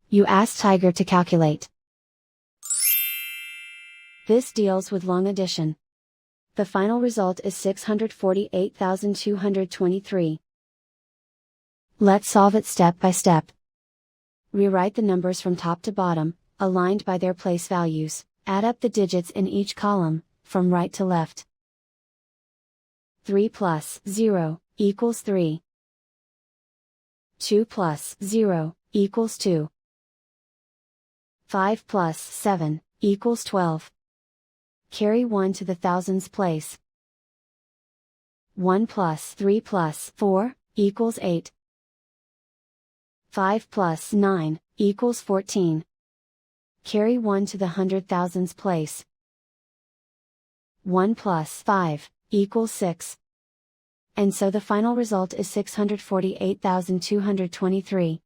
You ask Tiger to calculate. This deals with long addition. The final result is 648,223. Let's solve it step by step. Rewrite the numbers from top to bottom, aligned by their place values. Add up the digits in each column, from right to left. 3 plus 0 equals 3. 2 plus 0 equals 2. 5 plus 7 equals 12. Carry 1 to the thousands place. 1 plus 3 plus 4 equals 8. 5 plus 9 equals 14. Carry 1 to the hundred thousands place. 1 plus 5 equals 6. And so the final result is 648,223.